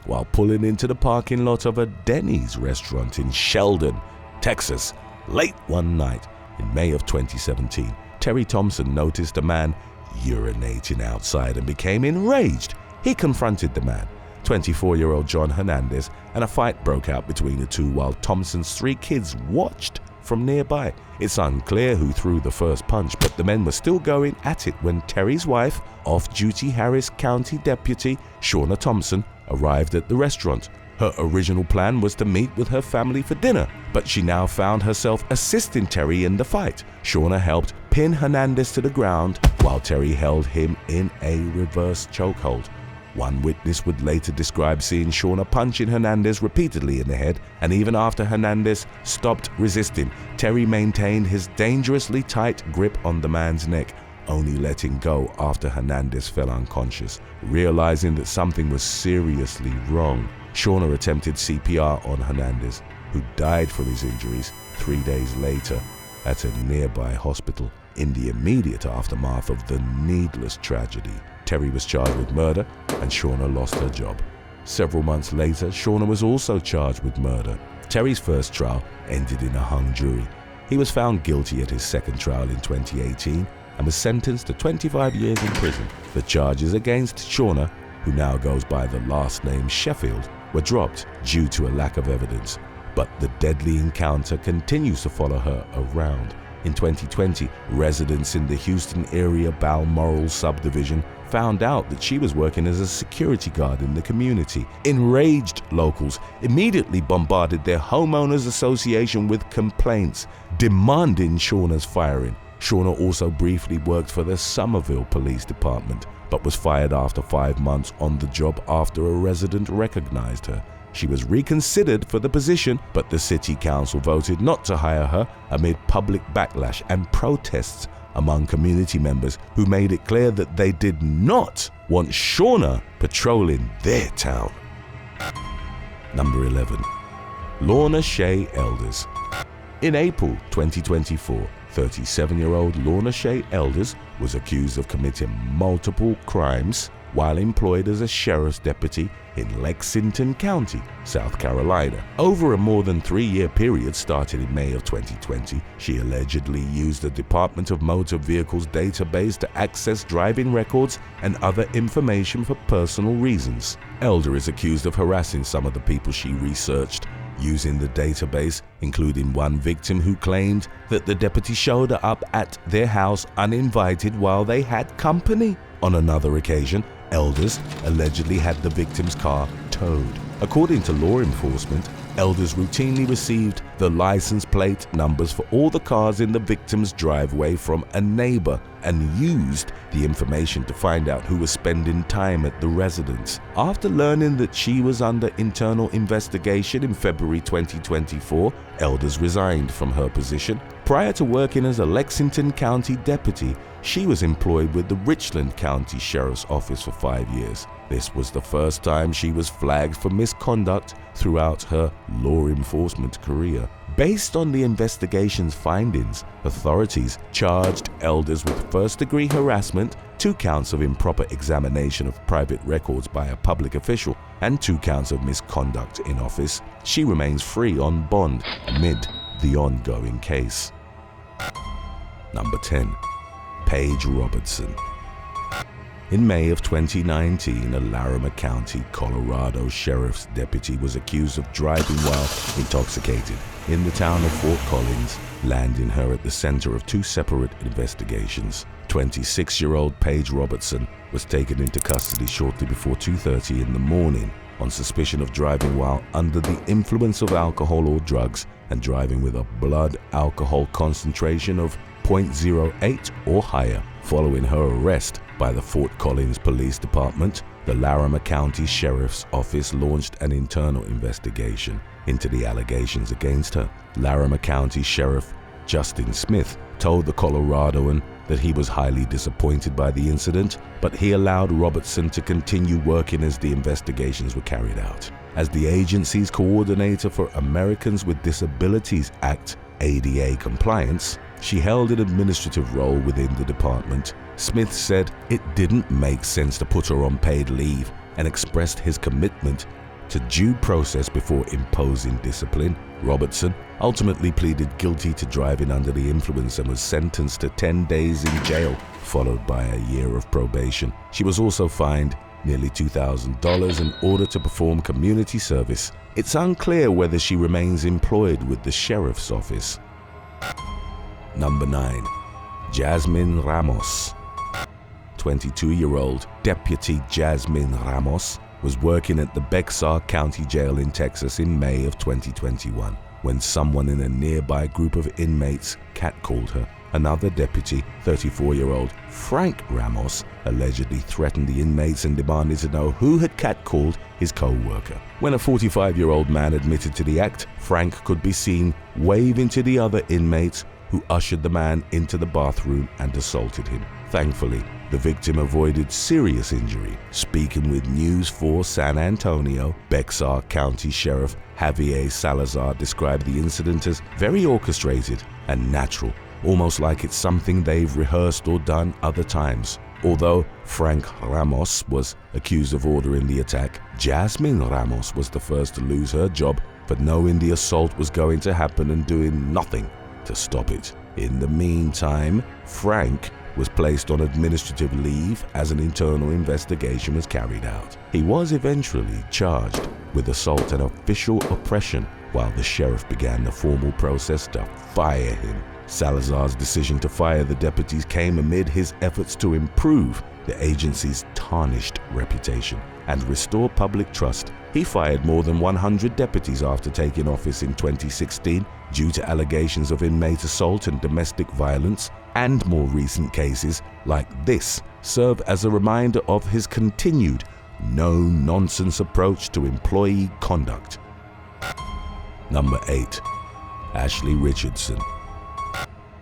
while pulling into the parking lot of a Denny's restaurant in Sheldon, Texas, late one night in May of 2017. Terry Thompson noticed a man urinating outside and became enraged. He confronted the man, 24-year-old John Hernandez, and a fight broke out between the two while Thompson's 3 kids watched from nearby. It's unclear who threw the first punch, but the men were still going at it when Terry's wife, off-duty Harris County Deputy Shauna Thompson, arrived at the restaurant. Her original plan was to meet with her family for dinner, but she now found herself assisting Terry in the fight. Shauna helped pin Hernandez to the ground while Terry held him in a reverse chokehold. One witness would later describe seeing Shauna punching Hernandez repeatedly in the head, and even after Hernandez stopped resisting, Terry maintained his dangerously tight grip on the man's neck, only letting go after Hernandez fell unconscious. Realizing that something was seriously wrong, Shauna attempted CPR on Hernandez, who died from his injuries 3 days later at a nearby hospital. In the immediate aftermath of the needless tragedy, Terry was charged with murder and Shauna lost her job. Several months later, Shauna was also charged with murder. Terry's first trial ended in a hung jury. He was found guilty at his second trial in 2018 and was sentenced to 25 years in prison. The charges against Shauna, who now goes by the last name Sheffield, were dropped due to a lack of evidence. But the deadly encounter continues to follow her around. In 2020, residents in the Houston area Balmoral subdivision found out that she was working as a security guard in the community. Enraged locals immediately bombarded their homeowners association with complaints demanding Shauna's firing. Shauna also briefly worked for the Somerville Police Department, but was fired after 5 months on the job after a resident recognized her. She was reconsidered for the position, but the city council voted not to hire her amid public backlash and protests among community members who made it clear that they did not want Shauna patrolling their town. Number 11. Lorna Shea Elders. In April 2024, 37-year-old Lorna Shea Elders was accused of committing multiple crimes while employed as a sheriff's deputy in Lexington County, South Carolina. Over a more than 3-year period started in May of 2020, she allegedly used the Department of Motor Vehicles database to access driving records and other information for personal reasons. Elder is accused of harassing some of the people she researched using the database, including one victim who claimed that the deputy showed up at their house uninvited while they had company. On another occasion, Elders allegedly had the victim's car towed. According to law enforcement, Elders routinely received the license plate numbers for all the cars in the victim's driveway from a neighbor and used the information to find out who was spending time at the residence. After learning that she was under internal investigation in February 2024, Elders resigned from her position. Prior to working as a Lexington County deputy, she was employed with the Richland County Sheriff's Office for 5 years. This was the first time she was flagged for misconduct throughout her law enforcement career. Based on the investigation's findings, authorities charged Elders with first-degree harassment, 2 counts of improper examination of private records by a public official, and 2 counts of misconduct in office. She remains free on bond amid the ongoing case. Number 10. Paige Robertson. In May of 2019, a Larimer County, Colorado sheriff's deputy was accused of driving while intoxicated in the town of Fort Collins, landing her at the center of 2 separate investigations. 26-year-old Paige Robertson was taken into custody shortly before 2:30 in the morning on suspicion of driving while under the influence of alcohol or drugs and driving with a blood alcohol concentration of 0.08 or higher. Following her arrest by the Fort Collins Police Department, the Larimer County Sheriff's Office launched an internal investigation into the allegations against her. Larimer County Sheriff Justin Smith told the Coloradoan that he was highly disappointed by the incident, but he allowed Robertson to continue working as the investigations were carried out. As the agency's coordinator for Americans with Disabilities Act ADA compliance, she held an administrative role within the department. Smith said it didn't make sense to put her on paid leave and expressed his commitment to due process before imposing discipline. Robertson ultimately pleaded guilty to driving under the influence and was sentenced to 10 days in jail, followed by a year of probation. She was also fined nearly $2,000 in order to perform community service. It's unclear whether she remains employed with the sheriff's office. Number 9. Jasmine Ramos. 22-year-old Deputy Jasmine Ramos was working at the Bexar County Jail in Texas in May of 2021 when someone in a nearby group of inmates catcalled her. Another deputy, 34-year-old Frank Ramos, allegedly threatened the inmates and demanded to know who had catcalled his co-worker. When a 45-year-old man admitted to the act, Frank could be seen waving to the other inmates, who ushered the man into the bathroom and assaulted him. Thankfully, the victim avoided serious injury. Speaking with News 4 San Antonio, Bexar County Sheriff Javier Salazar described the incident as very orchestrated and natural, almost like it's something they've rehearsed or done other times. Although Frank Ramos was accused of ordering the attack, Jasmine Ramos was the first to lose her job for knowing the assault was going to happen and doing nothing to stop it. In the meantime, Frank was placed on administrative leave as an internal investigation was carried out. He was eventually charged with assault and official oppression while the sheriff began the formal process to fire him. Salazar's decision to fire the deputies came amid his efforts to improve the agency's tarnished reputation and restore public trust. He fired more than 100 deputies after taking office in 2016 due to allegations of inmate assault and domestic violence, and more recent cases like this serve as a reminder of his continued no-nonsense approach to employee conduct. Number 8. Ashley Richardson.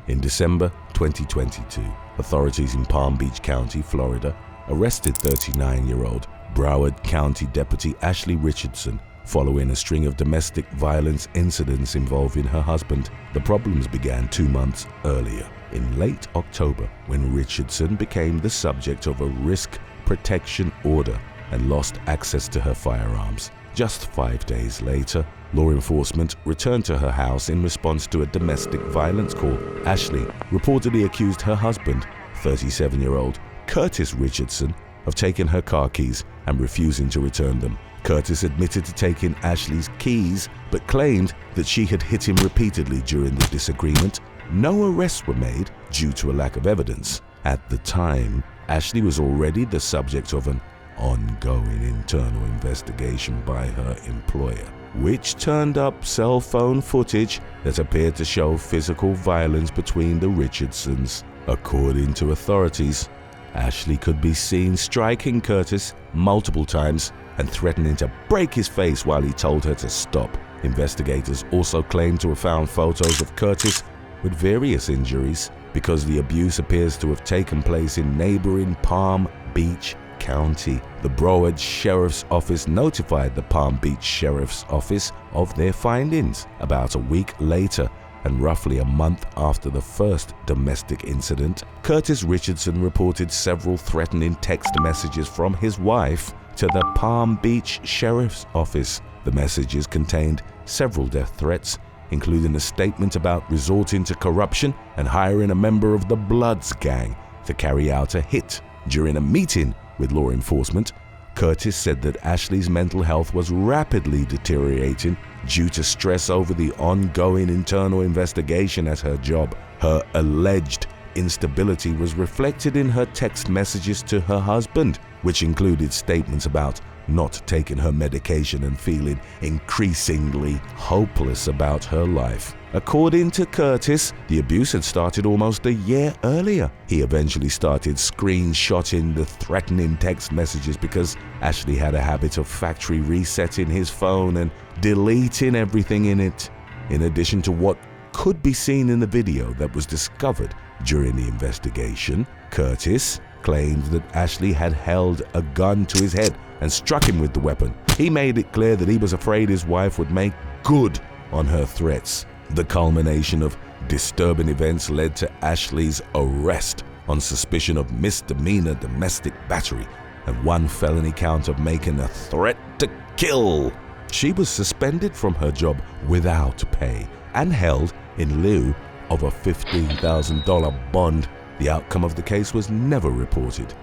In December 2022, authorities in Palm Beach County, Florida, arrested 39-year-old Broward County Deputy Ashley Richardson following a string of domestic violence incidents involving her husband. The problems began 2 months earlier, in late October, when Richardson became the subject of a risk protection order and lost access to her firearms. Just 5 days later, law enforcement returned to her house in response to a domestic violence call. Ashley reportedly accused her husband, 37-year-old Curtis Richardson, of taking her car keys and refusing to return them. Curtis admitted to taking Ashley's keys, but claimed that she had hit him repeatedly during the disagreement. No arrests were made due to a lack of evidence. At the time, Ashley was already the subject of an ongoing internal investigation by her employer, which turned up cell phone footage that appeared to show physical violence between the Richardsons. According to authorities, Ashley could be seen striking Curtis multiple times and threatening to break his face while he told her to stop. Investigators also claim to have found photos of Curtis with various injuries because the abuse appears to have taken place in neighboring Palm Beach County. The Broward Sheriff's Office notified the Palm Beach Sheriff's Office of their findings about a week later, and roughly a month after the first domestic incident, Curtis Richardson reported several threatening text messages from his wife to the Palm Beach Sheriff's Office. The messages contained several death threats, including a statement about resorting to corruption and hiring a member of the Bloods gang to carry out a hit. During a meeting with law enforcement, Curtis said that Ashley's mental health was rapidly deteriorating due to stress over the ongoing internal investigation at her job. Her alleged instability was reflected in her text messages to her husband, which included statements about not taking her medication and feeling increasingly hopeless about her life. According to Curtis, the abuse had started almost a year earlier. He eventually started screenshotting the threatening text messages because Ashley had a habit of factory resetting his phone and deleting everything in it. In addition to what could be seen in the video that was discovered during the investigation, Curtis claimed that Ashley had held a gun to his head and struck him with the weapon. He made it clear that he was afraid his wife would make good on her threats. The culmination of disturbing events led to Ashley's arrest on suspicion of misdemeanor domestic battery and one felony count of making a threat to kill. She was suspended from her job without pay and held in lieu of a $15,000 bond. The outcome of the case was never reported.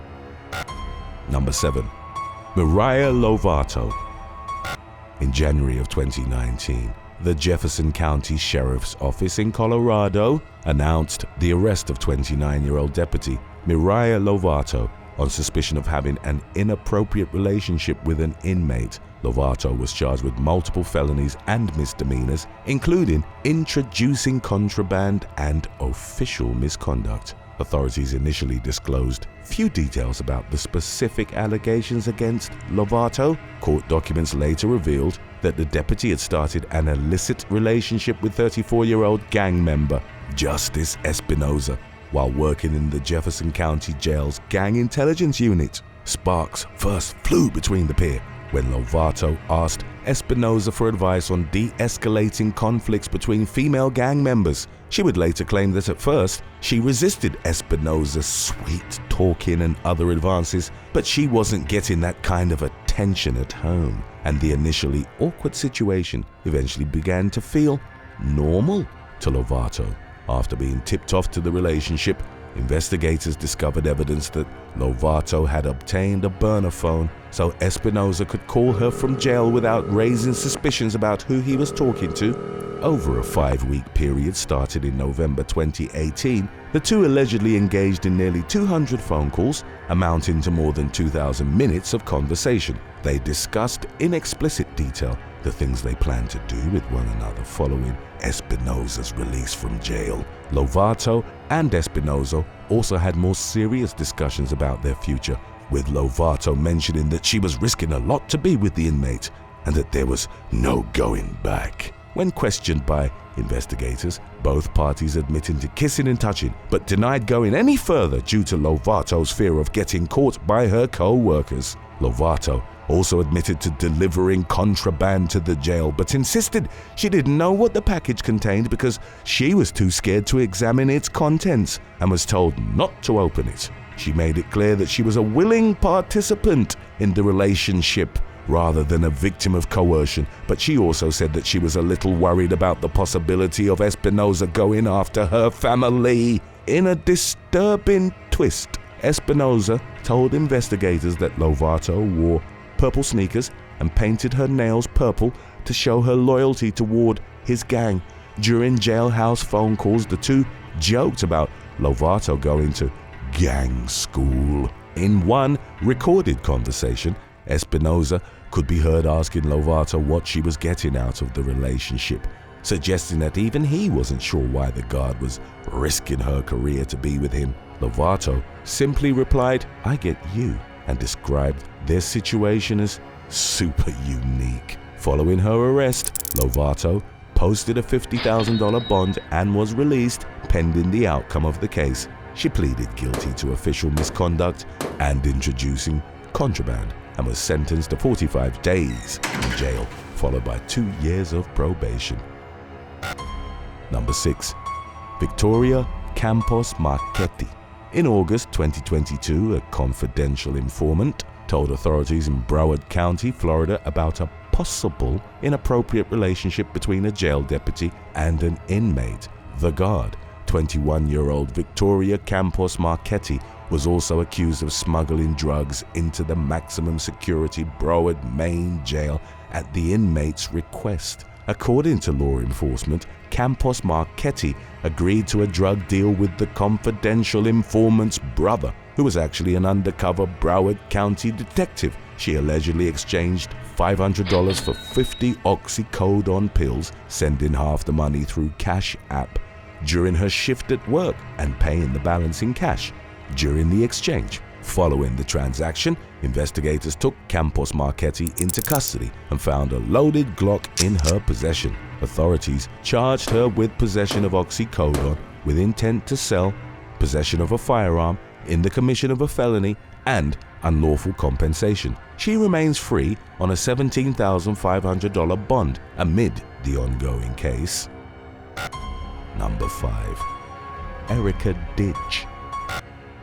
Number 7. Mariah Lovato. In January of 2019, the Jefferson County Sheriff's Office in Colorado announced the arrest of 29-year-old Deputy Mariah Lovato on suspicion of having an inappropriate relationship with an inmate. Lovato was charged with multiple felonies and misdemeanors, including introducing contraband and official misconduct. Authorities initially disclosed few details about the specific allegations against Lovato. Court documents later revealed that the deputy had started an illicit relationship with 34-year-old gang member Justice Espinoza while working in the Jefferson County Jail's Gang Intelligence Unit. Sparks first flew between the pair when Lovato asked Espinoza for advice on de-escalating conflicts between female gang members. She would later claim that at first she resisted Espinoza's sweet talking and other advances, but she wasn't getting that kind of attention at home, and the initially awkward situation eventually began to feel normal to Lovato. After being tipped off to the relationship, investigators discovered evidence that Lovato had obtained a burner phone so Espinoza could call her from jail without raising suspicions about who he was talking to. Over a 5-week period started in November 2018, the two allegedly engaged in nearly 200 phone calls, amounting to more than 2,000 minutes of conversation. They discussed in explicit detail the things they planned to do with one another following Espinoza's release from jail. Lovato and Espinoza also had more serious discussions about their future, with Lovato mentioning that she was risking a lot to be with the inmate and that there was no going back. When questioned by investigators, both parties admitted to kissing and touching, but denied going any further due to Lovato's fear of getting caught by her co-workers. Lovato also admitted to delivering contraband to the jail, but insisted she didn't know what the package contained because she was too scared to examine its contents and was told not to open it. She made it clear that she was a willing participant in the relationship rather than a victim of coercion, but she also said that she was a little worried about the possibility of Espinoza going after her family. In a disturbing twist, Espinoza told investigators that Lovato wore purple sneakers and painted her nails purple to show her loyalty toward his gang. During jailhouse phone calls, the two joked about Lovato going to gang school. In one recorded conversation, Espinoza could be heard asking Lovato what she was getting out of the relationship, suggesting that even he wasn't sure why the guard was risking her career to be with him. Lovato simply replied, "I get you," and described their situation as super unique. Following her arrest, Lovato posted a $50,000 bond and was released pending the outcome of the case. She pleaded guilty to official misconduct and introducing contraband and was sentenced to 45 days in jail, followed by 2 years of probation. Number 6. Victoria Campos Marchetti. In August 2022, a confidential informant told authorities in Broward County, Florida, about a possible inappropriate relationship between a jail deputy and an inmate. The guard, 21-year-old Victoria Campos Marchetti, was also accused of smuggling drugs into the maximum security Broward main jail at the inmate's request. According to law enforcement, Campos Marchetti agreed to a drug deal with the confidential informant's brother, who was actually an undercover Broward County detective. She allegedly exchanged $500 for 50 oxycodone pills, sending half the money through Cash App during her shift at work and paying the balance in cash during the exchange. Following the transaction, investigators took Campos Marchetti into custody and found a loaded Glock in her possession. Authorities charged her with possession of oxycodone with intent to sell, possession of a firearm, in the commission of a felony, and unlawful compensation. She remains free on a $17,500 bond amid the ongoing case. Number 5. Erica Ditch.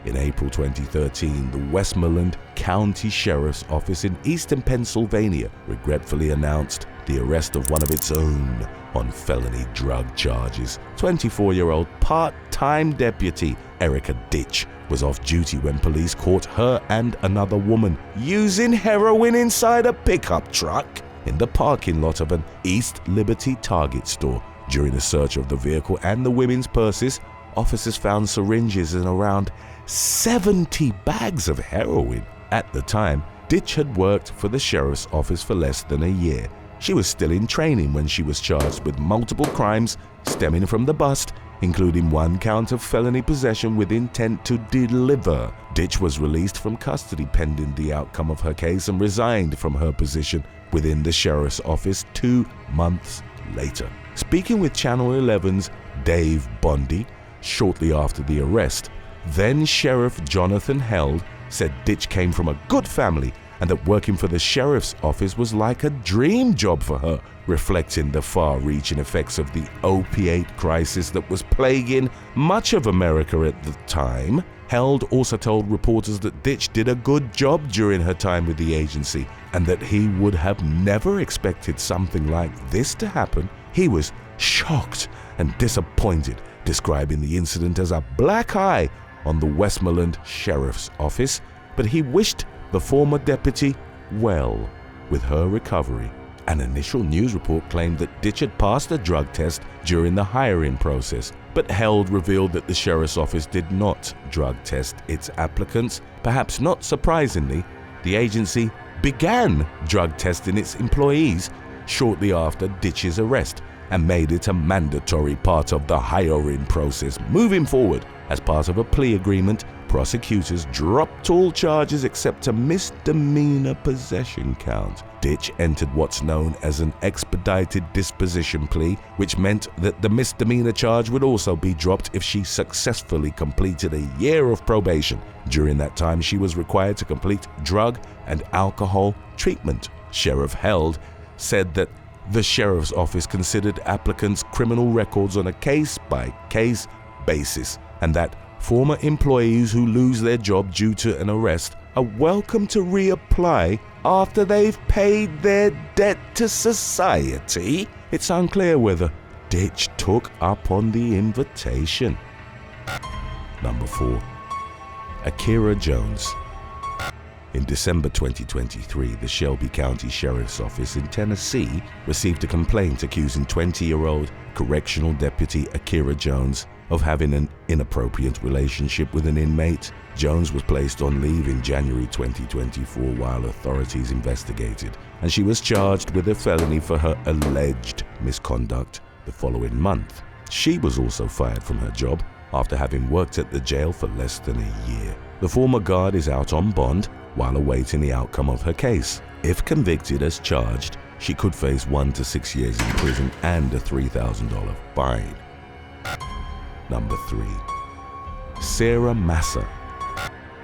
In April 2013, the Westmoreland County Sheriff's Office in eastern Pennsylvania regretfully announced the arrest of one of its own on felony drug charges. 24-year-old part-time deputy Erica Ditch was off duty when police caught her and another woman using heroin inside a pickup truck in the parking lot of an East Liberty Target store. During a search of the vehicle and the women's purses, officers found syringes and around 70 bags of heroin. At the time, Ditch had worked for the sheriff's office for less than a year. She was still in training when she was charged with multiple crimes stemming from the bust, including 1 count of felony possession with intent to deliver. Ditch was released from custody pending the outcome of her case and resigned from her position within the sheriff's office 2 months later. Speaking with Channel 11's Dave Bondi shortly after the arrest, then Sheriff Jonathan Held said Ditch came from a good family and that working for the sheriff's office was like a dream job for her, reflecting the far-reaching effects of the opiate crisis that was plaguing much of America at the time. Held also told reporters that Ditch did a good job during her time with the agency and that he would have never expected something like this to happen. He was shocked and disappointed, describing the incident as a black eye on the Westmoreland Sheriff's Office, but he wished the former deputy well with her recovery. An initial news report claimed that Ditch had passed a drug test during the hiring process, but Held revealed that the sheriff's office did not drug test its applicants. Perhaps not surprisingly, the agency began drug testing its employees shortly after Ditch's arrest and made it a mandatory part of the hiring process. Moving forward, as part of a plea agreement, prosecutors dropped all charges except a misdemeanor possession count. Ditch entered what's known as an expedited disposition plea, which meant that the misdemeanor charge would also be dropped if she successfully completed a year of probation. During that time, she was required to complete drug and alcohol treatment. Sheriff Held said that the sheriff's office considered applicants' criminal records on a case-by-case basis, and that former employees who lose their job due to an arrest are welcome to reapply after they've paid their debt to society. It's unclear whether Ditch took up on the invitation. Number 4. Akira Jones. In December 2023, the Shelby County Sheriff's Office in Tennessee received a complaint accusing 20-year-old correctional deputy Akira Jones of having an inappropriate relationship with an inmate. Jones was placed on leave in January 2024 while authorities investigated, and she was charged with a felony for her alleged misconduct the following month. She was also fired from her job after having worked at the jail for less than a year. The former guard is out on bond while awaiting the outcome of her case. If convicted as charged, she could face 1 to 6 years in prison and a $3,000 fine. Number 3. Sarah Massa.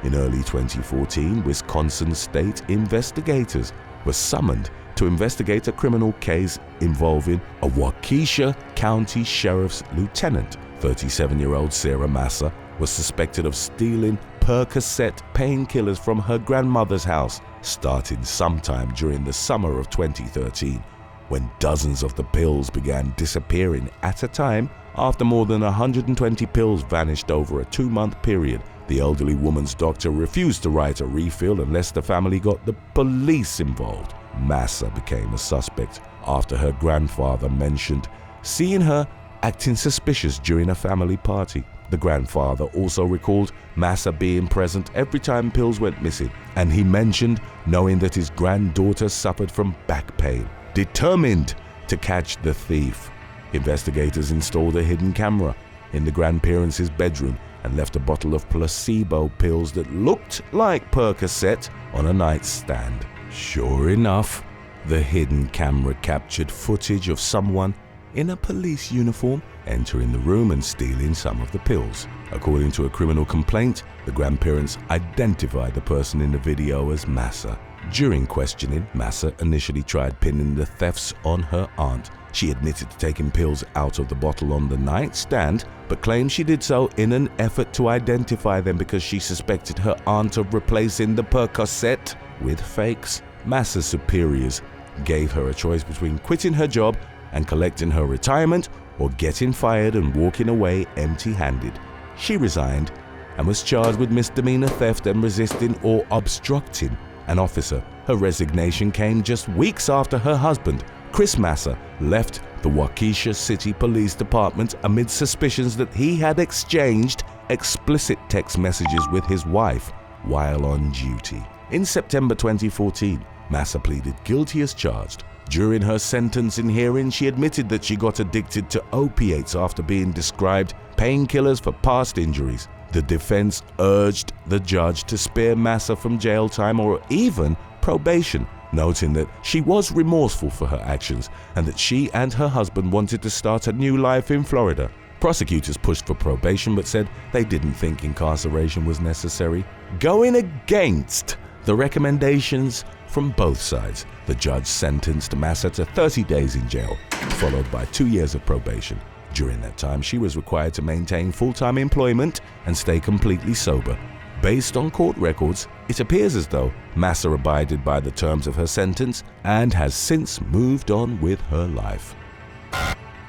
In early 2014, Wisconsin state investigators were summoned to investigate a criminal case involving a Waukesha County Sheriff's Lieutenant. 37-year-old Sarah Massa was suspected of stealing Percocet painkillers from her grandmother's house, starting sometime during the summer of 2013, when dozens of the pills began disappearing at a time. After more than 120 pills vanished over a 2-month period, the elderly woman's doctor refused to write a refill unless the family got the police involved. Massa became a suspect after her grandfather mentioned seeing her acting suspicious during a family party. The grandfather also recalled Massa being present every time pills went missing, and he mentioned knowing that his granddaughter suffered from back pain. Determined to catch the thief, investigators installed a hidden camera in the grandparents' bedroom and left a bottle of placebo pills that looked like Percocet on a nightstand. Sure enough, the hidden camera captured footage of someone in a police uniform entering the room and stealing some of the pills. According to a criminal complaint, the grandparents identified the person in the video as Massa. During questioning, Massa initially tried pinning the thefts on her aunt. She admitted to taking pills out of the bottle on the nightstand, but claimed she did so in an effort to identify them because she suspected her aunt of replacing the Percocet with fakes. Massa superiors gave her a choice between quitting her job and collecting her retirement or getting fired and walking away empty-handed. She resigned and was charged with misdemeanor theft and resisting or obstructing an officer. Her resignation came just weeks after her husband, Chris Massa, left the Waukesha City Police Department amid suspicions that he had exchanged explicit text messages with his wife while on duty. In September 2014, Massa pleaded guilty as charged. During her sentencing hearing, she admitted that she got addicted to opiates after being prescribed painkillers for past injuries. The defense urged the judge to spare Massa from jail time or even probation, noting that she was remorseful for her actions and that she and her husband wanted to start a new life in Florida. Prosecutors pushed for probation but said they didn't think incarceration was necessary. Going against the recommendations from both sides, the judge sentenced Massa to 30 days in jail, followed by 2 years of probation. During that time, she was required to maintain full-time employment and stay completely sober. Based on court records, it appears as though Massa abided by the terms of her sentence and has since moved on with her life.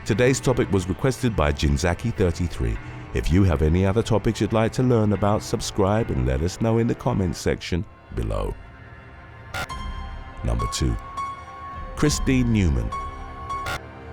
Today's topic was requested by Jinzaki33. If you have any other topics you'd like to learn about, subscribe and let us know in the comments section below. Number 2. Christine Newman.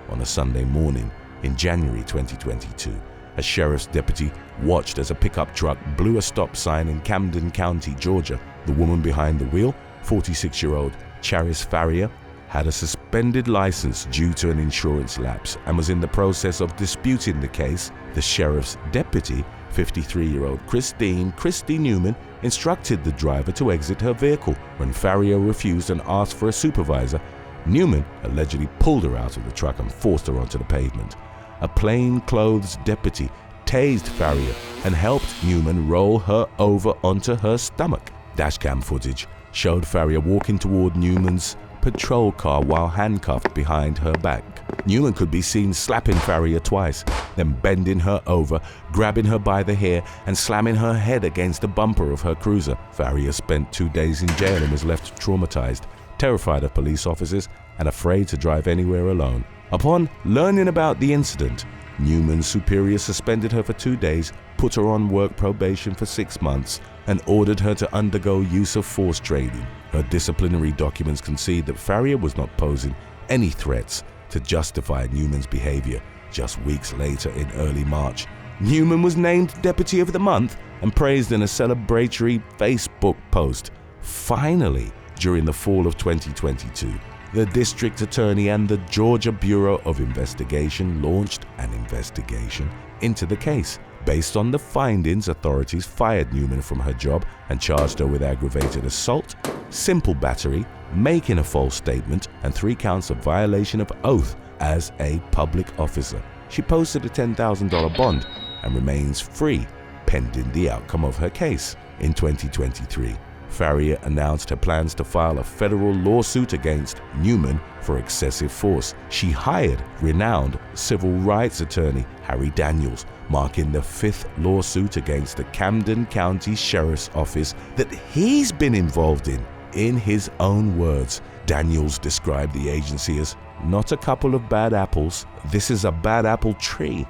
On a Sunday morning in January 2022, a sheriff's deputy watched as a pickup truck blew a stop sign in Camden County, Georgia. The woman behind the wheel, 46-year-old Charis Farrier, had a suspended license due to an insurance lapse and was in the process of disputing the case. The sheriff's deputy, 53-year-old Christine Newman, instructed the driver to exit her vehicle. When Farrier refused and asked for a supervisor, Newman allegedly pulled her out of the truck and forced her onto the pavement. A plainclothes deputy tased Farrier and helped Newman roll her over onto her stomach. Dashcam footage showed Farrier walking toward Newman's patrol car while handcuffed behind her back. Newman could be seen slapping Farrier twice, then bending her over, grabbing her by the hair and slamming her head against the bumper of her cruiser. Farrier spent 2 days in jail and was left traumatized, terrified of police officers and afraid to drive anywhere alone. Upon learning about the incident, Newman's superior suspended her for 2 days, put her on work probation for 6 months, and ordered her to undergo use of force training. Her disciplinary documents concede that Farrier was not posing any threats to justify Newman's behavior. Just weeks later, in early March, Newman was named Deputy of the Month and praised in a celebratory Facebook post. Finally, during the fall of 2022, the district attorney and the Georgia Bureau of Investigation launched an investigation into the case. Based on the findings, authorities fired Newman from her job and charged her with aggravated assault, simple battery, making a false statement, and 3 counts of violation of oath as a public officer. She posted a $10,000 bond and remains free pending the outcome of her case. In 2023, Farrier announced her plans to file a federal lawsuit against Newman for excessive force. She hired renowned civil rights attorney Harry Daniels, marking the 5th lawsuit against the Camden County Sheriff's Office that he's been involved in. In his own words, Daniels described the agency as not a couple of bad apples, this is a bad apple tree.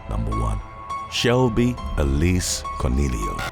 Number 1. Shelby Elise Coniglio.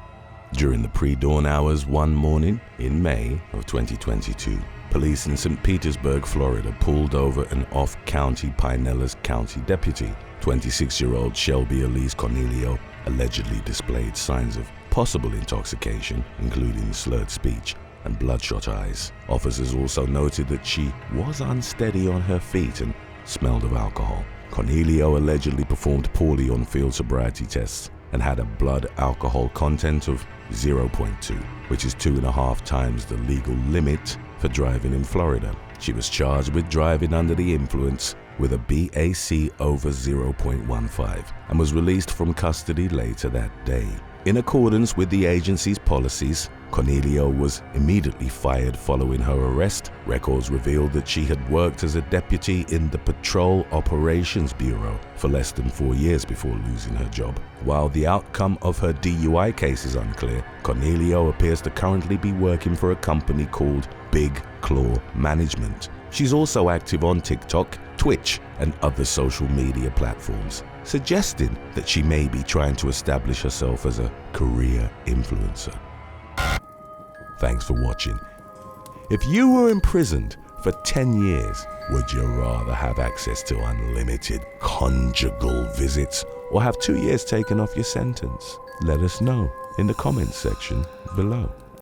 During the pre-dawn hours one morning in May of 2022, police in St. Petersburg, Florida pulled over an off-county Pinellas County deputy. 26-year-old Shelby Elise Coniglio allegedly displayed signs of possible intoxication, including slurred speech and bloodshot eyes. Officers also noted that she was unsteady on her feet and smelled of alcohol. Coniglio allegedly performed poorly on field sobriety tests and had a blood alcohol content of 0.2, which is 2.5 times the legal limit for driving in Florida. She was charged with driving under the influence with a BAC over 0.15 and was released from custody later that day. In accordance with the agency's policies, Coniglio was immediately fired following her arrest. Records revealed that she had worked as a deputy in the Patrol Operations Bureau for less than 4 years before losing her job. While the outcome of her DUI case is unclear, Coniglio appears to currently be working for a company called Big Claw Management. She's also active on TikTok, Twitch, and other social media platforms, suggesting that she may be trying to establish herself as a career influencer. Thanks for watching. If you were imprisoned for 10 years, would you rather have access to unlimited conjugal visits or have 2 years taken off your sentence? Let us know in the comments section below.